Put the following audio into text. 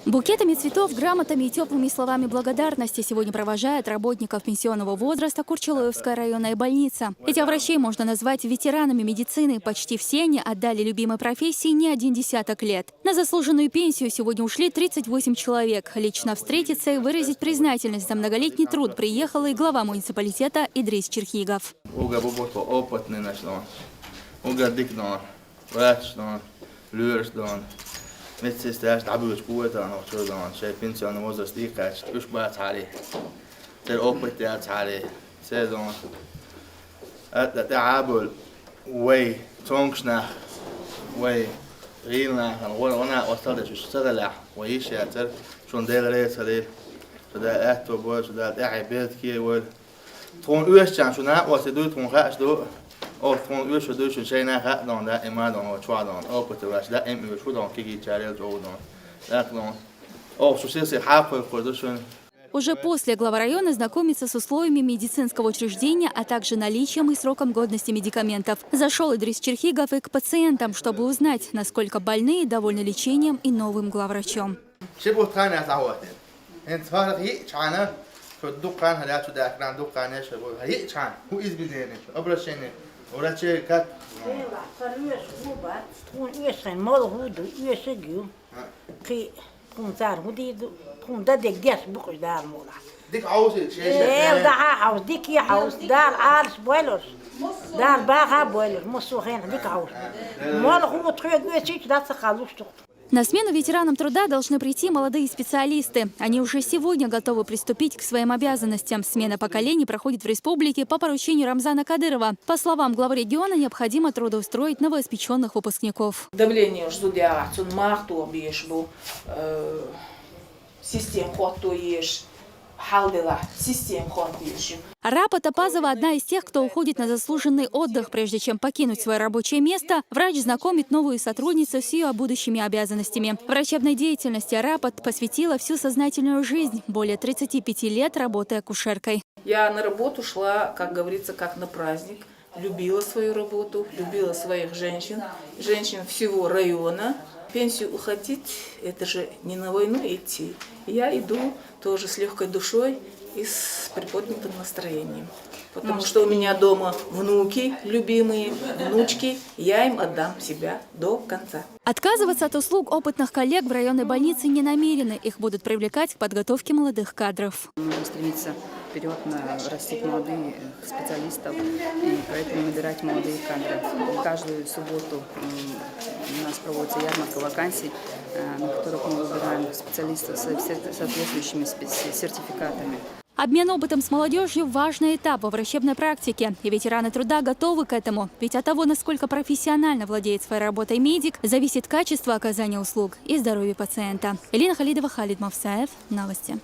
Букетами цветов, грамотами и теплыми словами благодарности сегодня провожает работников пенсионного возраста Курчелоевская районная больница. Этих врачей можно назвать ветеранами медицины. Почти все они отдали любимой профессии не один десяток лет. На заслуженную пенсию сегодня ушли 38 человек. Лично встретиться и выразить признательность за многолетний труд приехал и глава муниципалитета Идрис Черхигов. Медсестер добавил куда-то, но что там, шеф пенсионный возраст дикач, уж бывает харри, тер опыт я харри, сезон, это добавил, way, тонкшнах, way, рильнах, он остался чуть садля, way еще тер, шон делает садил, сюда это будет, сюда это обед кие будет, тон уезжан, шона, вот это тон хаш до. Och från ursprunget tjejerna här då där emellan och tvådan och på det där är ju tvådan kiki чарел жодон. Так ну. О, что все хапы продукtion. Уже после глава района знакомится с условиями медицинского учреждения, а также наличием и сроком годности медикаментов. Зашел Идрис Черхигов и к пациентам, чтобы узнать, насколько больные довольны лечением и новым главврачом. Врачи как? Дик аусы, да, хаус, дик я хаус, дар арс бойлос, дар бага бойлос, мусухен, дик хаус. Мол, ху трёг вещи, да, сахалуш. На смену ветеранам труда должны прийти молодые специалисты. Они уже сегодня готовы приступить к своим обязанностям. Смена поколений проходит в республике по поручению Рамзана Кадырова. По словам главы региона, необходимо трудоустроить новоиспеченных выпускников. Давление ждудя, цунмахту объешбу, систем хоту ешь. Рапа Топазова – одна из тех, кто уходит на заслуженный отдых. Прежде чем покинуть свое рабочее место, врач знакомит новую сотрудницу с ее будущими обязанностями. Врачебной деятельности Рапа посвятила всю сознательную жизнь, более 35 лет работая акушеркой. Я на работу шла, как говорится, как на праздник. Любила свою работу, любила своих женщин всего района. Пенсию уходить – это же не на войну идти. Я иду тоже с легкой душой и с приподнятым настроением. Потому что у меня дома внуки, любимые внучки, я им отдам себя до конца. Отказываться от услуг опытных коллег в районной больнице не намерены. Их будут привлекать к подготовке молодых кадров. Нужно стремиться вперед, растить молодых специалистов и поэтому набирать молодые кадры. Каждую субботу у нас проводится ярмарка вакансий, на которых мы выбираем специалистов с соответствующими сертификатами. Обмен опытом с молодежью – важный этап во врачебной практике. И ветераны труда готовы к этому. Ведь от того, насколько профессионально владеет своей работой медик, зависит качество оказания услуг и здоровье пациента. Элина Халидова, Халид Мавсаев. Новости.